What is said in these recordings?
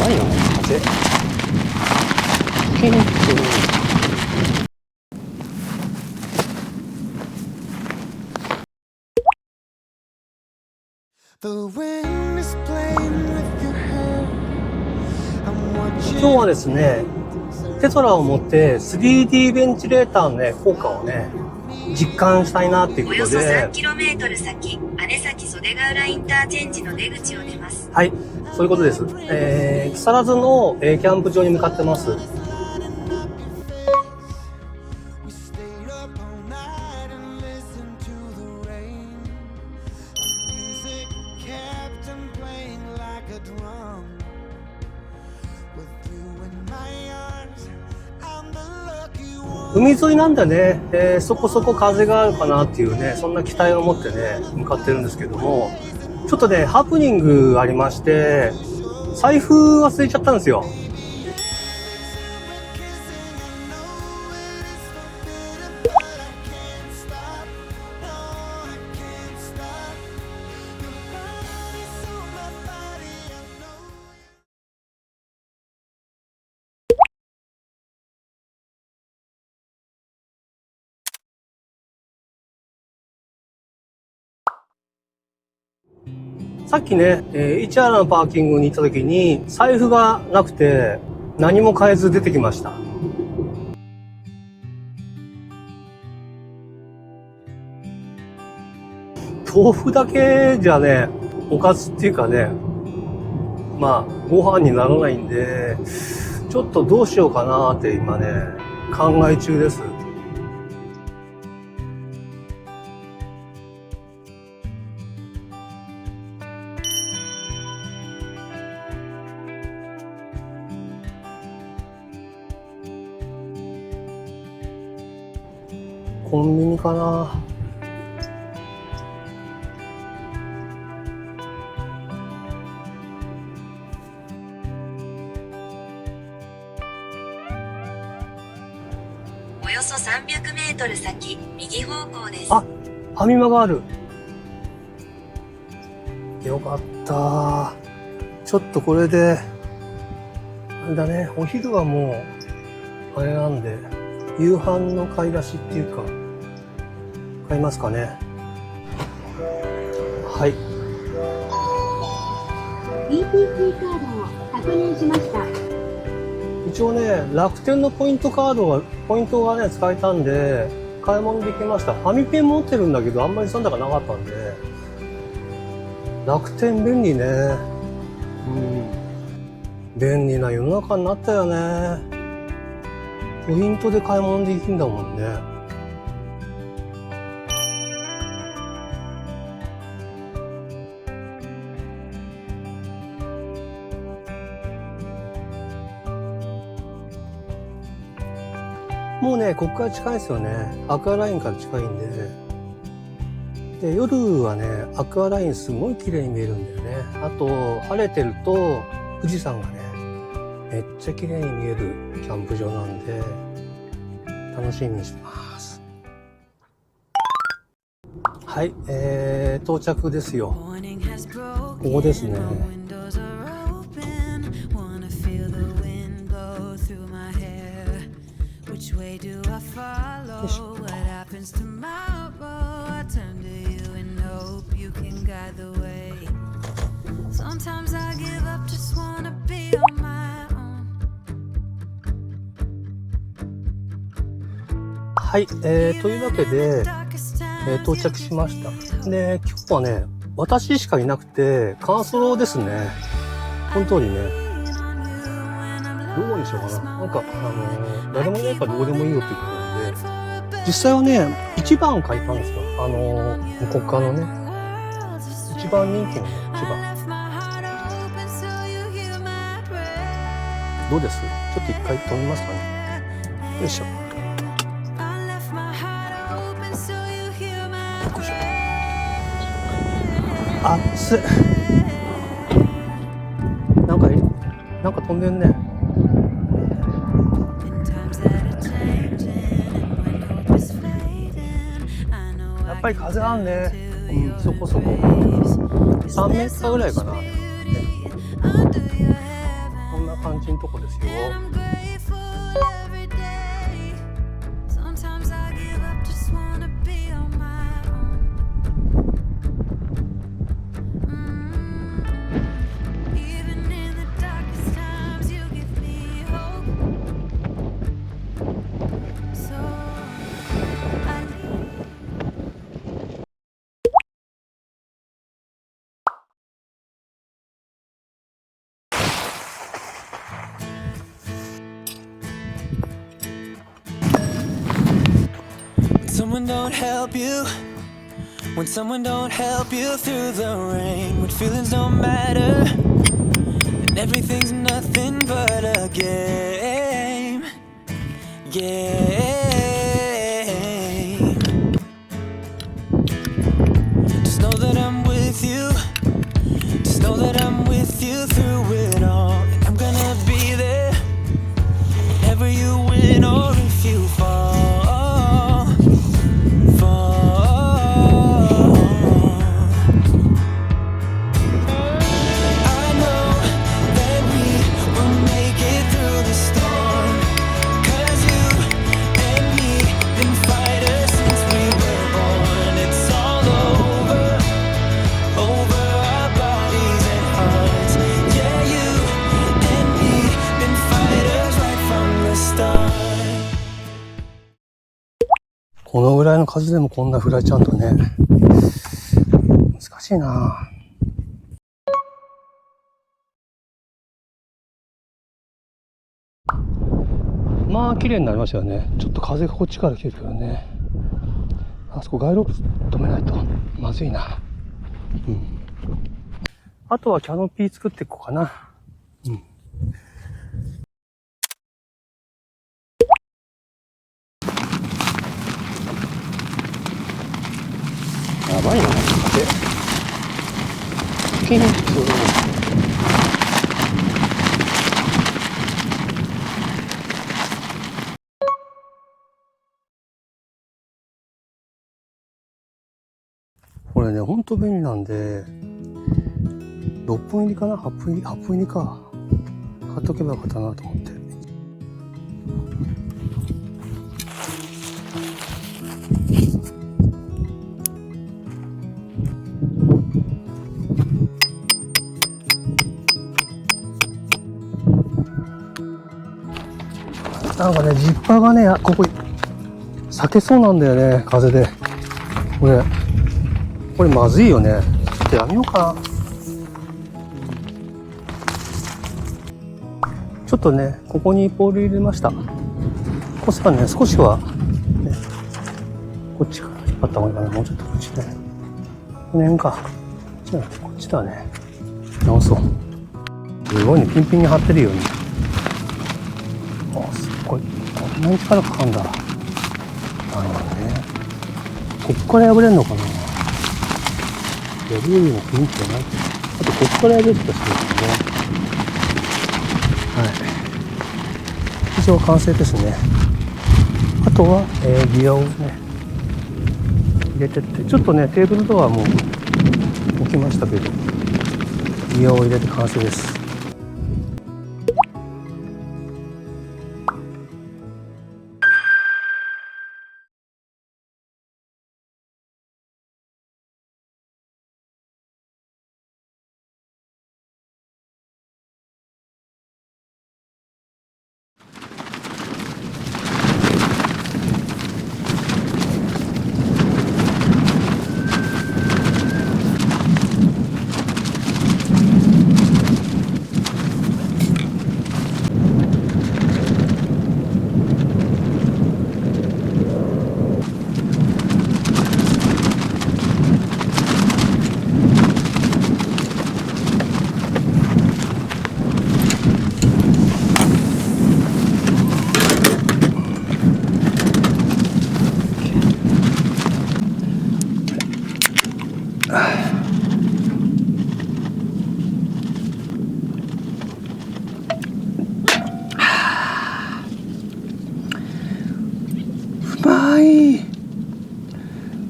ばいよね、風。ピンク。今日はですね、テトラを持って 3D ベンチレーターのね、効果をね、実感したいなっていうことで。およそ 3km 先、姉崎袖ヶ浦インターチェンジの出口を出ます。はい、そういうことです。木更津の、キャンプ場に向かってます。海沿いなんだね、そこそこ風があるかなっていうね、そんな期待を持ってね、向かってるんですけども、ちょっとね、ハプニングありまして、財布忘れちゃったんですよ。さっきね、市原のパーキングに行った時に財布がなくて何も買えず出てきました。豆腐だけじゃね、おかずっていうかね、まあご飯にならないんで、ちょっとどうしようかなって今ね、考え中です。コンビニかな。およそ 300m 先、右方向です。あ、ファミマがある。よかった。ちょっとこれで、あれだね、お昼はもう、あれなんで、夕飯の買い出しっていうか、買いますかね。はい。ETC カードを確認しました。一応ね、楽天のポイントがね、使えたんで、買い物できました。ファミペン持ってるんだけど、あんまり残高なかったんで、楽天便利ね。便利な世の中になったよね。ポイントで買い物できるんだもんね。もうね、ここから近いですよね。アクアラインから近いんで。で、夜はね、アクアラインすごい綺麗に見えるんだよね。あと、晴れてると富士山がね、めっちゃ綺麗に見えるキャンプ場なんで、楽しみにしてます。はい、到着ですよ。ここですね。よいしょ。はい、というわけで、到着しました。で、今日はね、私しかいなくて、カーソロですね。この通りね。どうにしようかな。なんか、誰もいないからどうでもいいよっていうことなんで、実際はね、1番買いたんですよ。ここからのね、一番人気のね、1番。どうです？ちょっと一回止めますかね。よいしょ。熱い。なんか飛んでんね。やっぱり風あんね。そこそこ。3メーターぐらいかな。こん感じのとこですよ。Someone don't help you, when someone don't help you through the rain, when feelings don't matter and everything's nothing but a game. Just know that I'm with you, just know that I'm with you through it all, and I'm gonna be there whenever you win or if you fall.このぐらいの数でもこんなフライちゃんとね、難しいな。まあ綺麗になりましたよね。ちょっと風がこっちから来てるけどね。あそこ街路止めないとまずいな。うん。あとはキャノピー作っていこうかな。うん。やばいな、風。ピンとする。これね、ほんと便利なんで、6分入りかな ?8 分入りか。買っとけばよかったなと思って。なんかね、ジッパーがね、ここ、裂けそうなんだよね、風で。これまずいよね。ちょっとやめようかな。ちょっとね、ここにポール入れました。こしたらね、少しは、ね、こっちから引っ張った方がいいかな。もうちょっとこっちね。この辺か。こっちだね。直そう。すごいね、ピンピンに張ってるように。あ、すごい。こんなに力かかんだ。なるほどね。こっから破れんのかな。破れるような雰囲気じゃない。あと、こっから破れてた人ですね。はい。以上完成ですね。あとは、ギアをね、入れてって、ちょっとね、テーブルドアも置きましたけど、ギアを入れて完成です。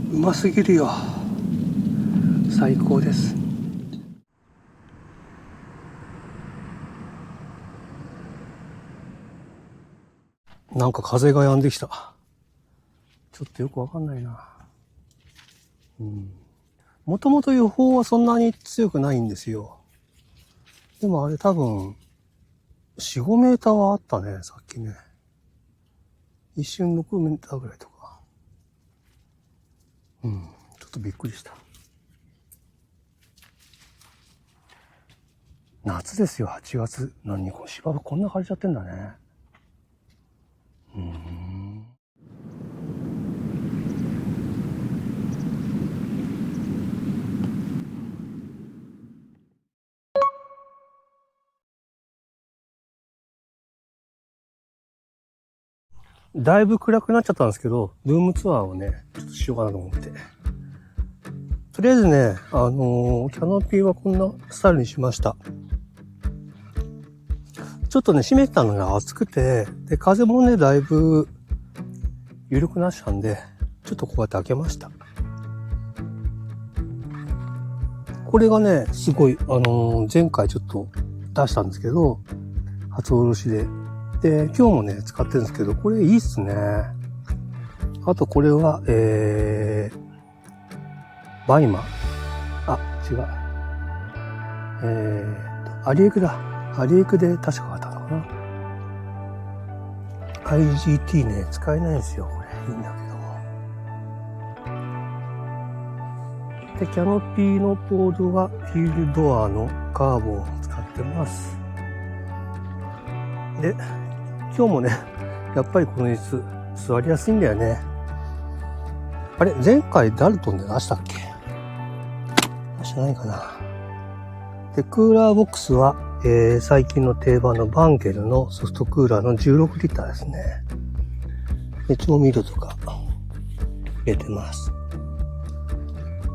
うますぎるよ。最高です。なんか風が止んできた。ちょっとよくわかんないな。もともと予報はそんなに強くないんですよ。でもあれ多分、4、5メーターはあったね、さっきね。一瞬6メーターぐらいとか。ちょっとびっくりした。夏ですよ、8月。何これ、芝生こんな枯れちゃってんだね。だいぶ暗くなっちゃったんですけど、ルームツアーをね、ちょっとしようかなと思って。とりあえずね、キャノピーはこんなスタイルにしました。ちょっとね、閉めてたのが暑くて、で、風もね、だいぶ緩くなったんで、ちょっとこうやって開けました。これがね、すごい、前回ちょっと出したんですけど、初おろしで。で、今日もね、使ってるんですけど、これいいっすね。あとこれは、バイマ。違う。アリエクだ。アリエクで確か買ったのかな。IGT ね、使えないんですよ、これ。いいんだけど。で、キャノピーのボードはフィールドアのカーボンを使ってます。で、今日もね、やっぱりこの椅子、座りやすいんだよね。あれ、前回ダルトンで出したっけ？出してないかな。で、クーラーボックスは、最近の定番のバンゲルのソフトクーラーの16リッターですね。で、調味料とか入れてます。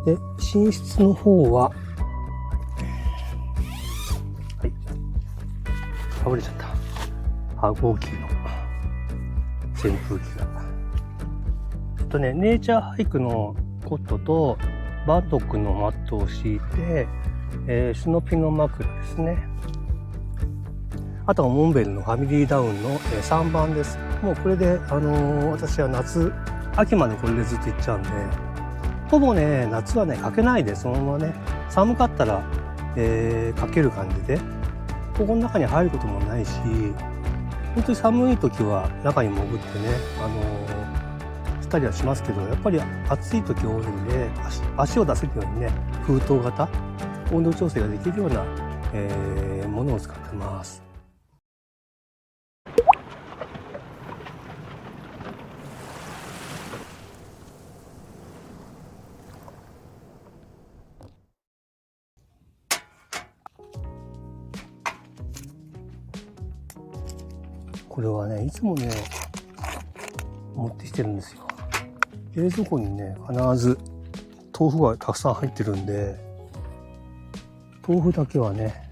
で、寝室の方は、はい。倒れちゃった。羽合機の扇風機が。ネイチャーハイクのコットとバンドックのマットを敷いて、スノピの枕ですね。あとはモンベルのファミリーダウンの、3番です。もうこれで、私は秋までこれでずっといっちゃうんで、ほぼね、夏はね、かけないで、そのままね、寒かったら、かける感じで、ここの中に入ることもないし、本当に寒い時は中に潜ってね、したりはしますけど、やっぱり暑い時多いんで、足を出せるようにね、封筒型、温度調整ができるような、ものを使ってます。これはね、いつもね、持ってきてるんですよ。冷蔵庫にね、必ず豆腐がたくさん入ってるんで、豆腐だけはね、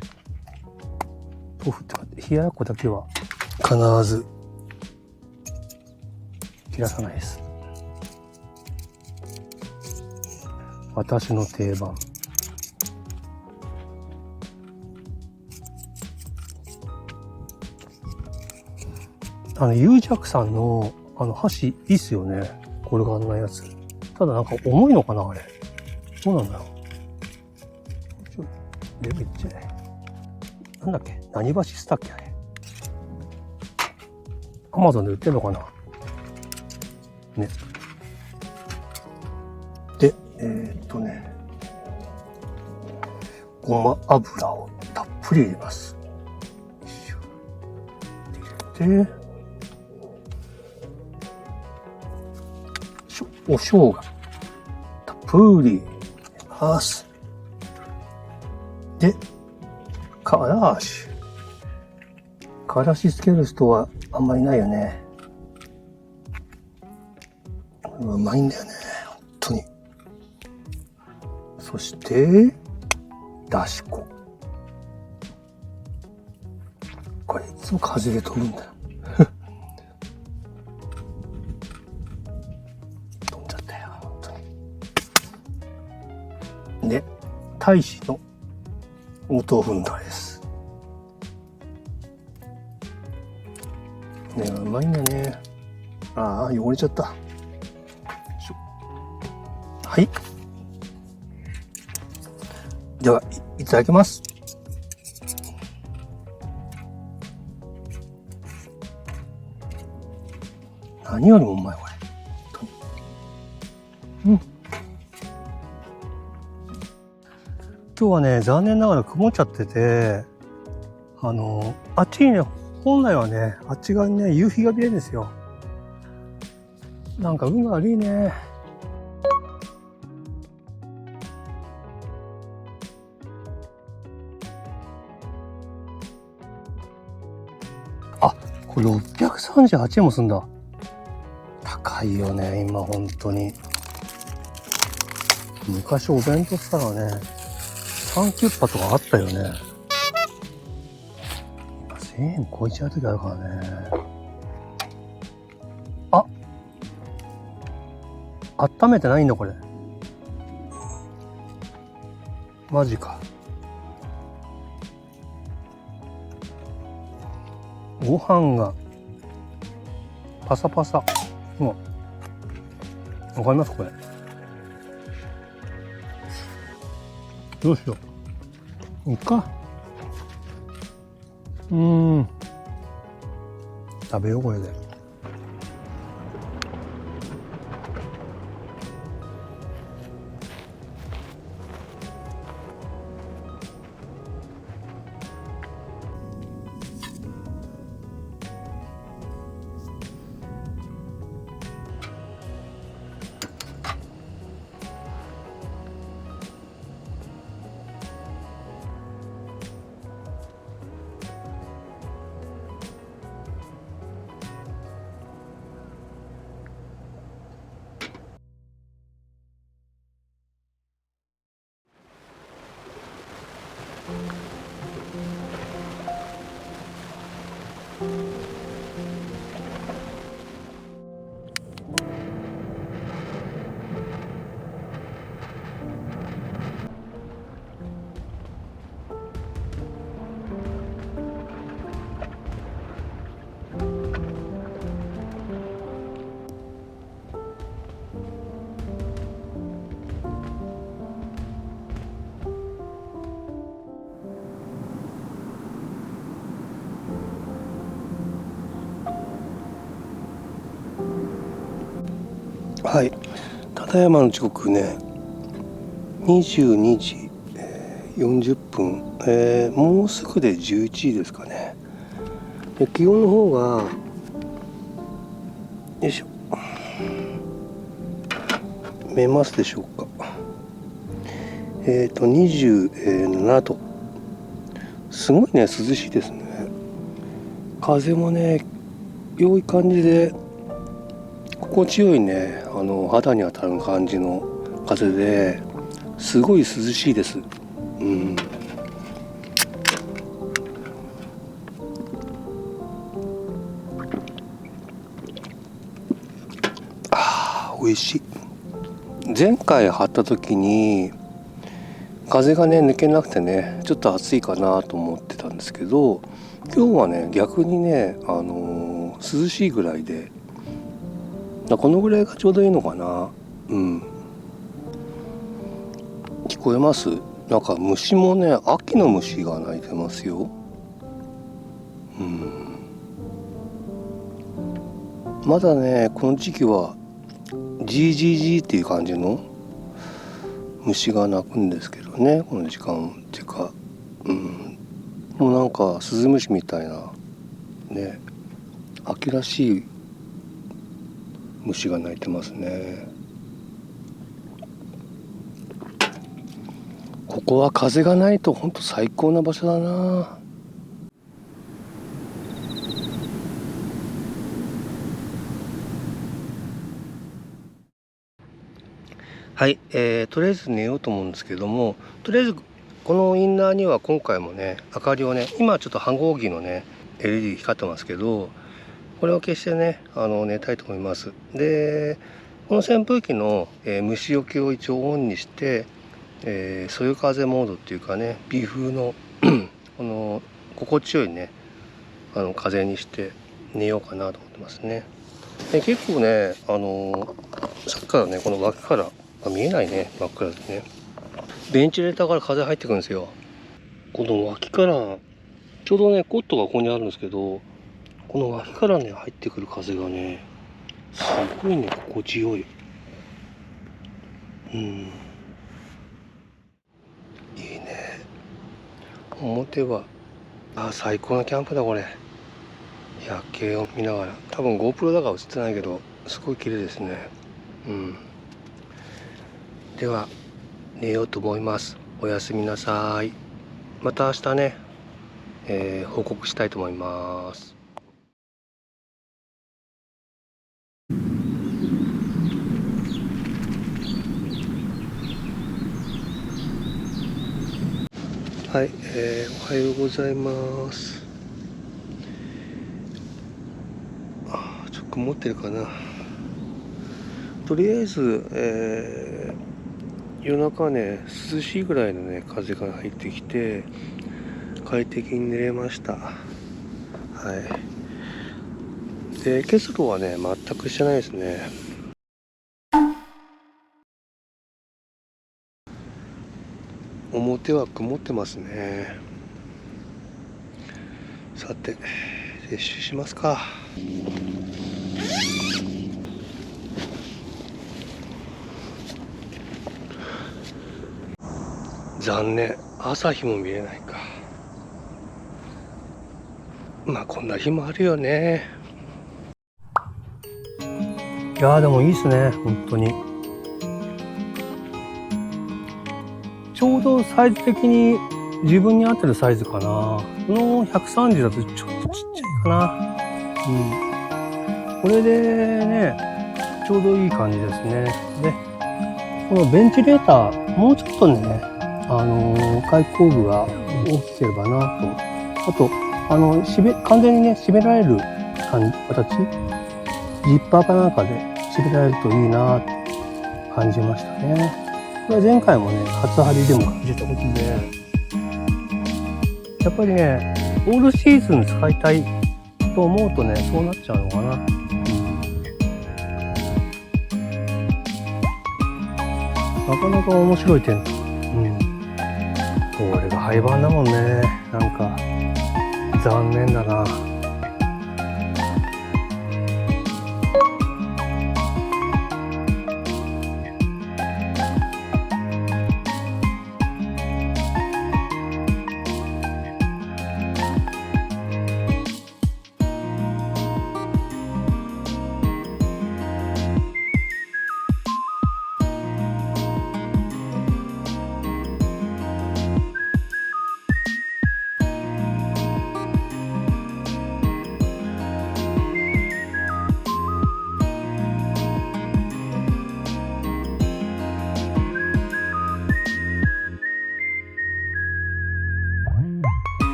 豆腐って冷ややっこだけは必ず切らさないです。私の定番。ユージャックさんの箸いいっすよね。これがあんなやつ。ただなんか重いのかなあれ。どうなんだろう。レベルじゃない。なんだっけ、何箸スタッキあれ。アマゾンで売ってるのかなね。で、ごま油をたっぷり入れます。で、お生姜たっぷり入れます。で、からし。からしつける人はあんまりないよね。これはうまいんだよね、本当に。そして、だし粉。これいつも風で飛ぶんだよ。飛んじゃったよ、本当に。で、大使のお豆腐のタレです。ね、うまいんだね。ああ、汚れちゃった。はい。では、いただきます。何よりもうまい、これ。うん。今日はね、残念ながら曇っちゃってて、あっちにね、本来はね、あっち側にね、夕日が見えるんですよ。なんか運が悪いね。あ、これ638円もすんだ。高いよね、今本当に。昔お弁当したらね、3キュッパとかあったよね。今1000円超えちゃう時あるからね。あ、温めてないんだこれ。マジか。ご飯がパサパサ。わかりますこれ。どうしよう。いいか。食べようこれで。はい、ただいまの時刻ね、22時40分、もうすぐで11時ですかね。で気温の方が、よいしょ、見えますでしょうか。27度。すごいね、涼しいですね。風もね、良い感じで、心地よいね、肌に当たる感じの風ですごい涼しいです。美味しい。前回張った時に風がね抜けなくてね、ちょっと暑いかなと思ってたんですけど、今日はね逆にね、涼しいぐらいで、このぐらいがちょうどいいのかな。聞こえます？なんか虫もね、秋の虫が鳴いてますよ。まだねこの時期はジージージーっていう感じの虫が鳴くんですけどね、この時間っていうか、もうなんかスズムシみたいなね、秋らしい虫が鳴いてますね。ここは風がないと本当最高な場所だな。はい、とりあえず寝ようと思うんですけども、とりあえずこのインナーには今回もね明かりをね、今ちょっと半合儀のね LED 光ってますけど、これを消してね寝たいと思います。でこの扇風機の、虫除けを一応オンにして、そよ風モードっていうかね、微風のこの心地よいね風にして寝ようかなと思ってますね。で結構ねさっきからねこの脇から見えないね、真っ暗でね、ベンチレーターから風入ってくるんですよ。この脇からちょうどねコットがここにあるんですけど、この脇からね入ってくる風がねすごいね心地よい。いいね。表は最高なキャンプだこれ。夜景を見ながら、多分 GoPro だから映ってないけどすごい綺麗ですね。では寝ようと思います。おやすみなさい。また明日ね、報告したいと思います。はい、おはようございます。ちょっと曇ってるかな。とりあえず、夜中ね涼しいぐらいのね風が入ってきて快適に寝れました。はい。で結露はね全くしてないですね。表は曇ってますね。さて撤収しますか。残念、朝日も見えないか。まあこんな日もあるよね。いやーでもいいっすね、本当に。ちょうどサイズ的に自分に合ってるサイズかな。この130だとちょっとちっちゃいかな。これでねちょうどいい感じですね。でこのベンチレーターもうちょっとね開口部が大きければなと。あと完全にね閉められる形、ジッパーかなんかで閉められるといいなって感じましたね。これは前回もね初張りでも感じたことで、やっぱりねオールシーズン使いたいと思うとねそうなっちゃうのかな。なかなか面白い点。これが廃盤だもんね。なんか残念だな。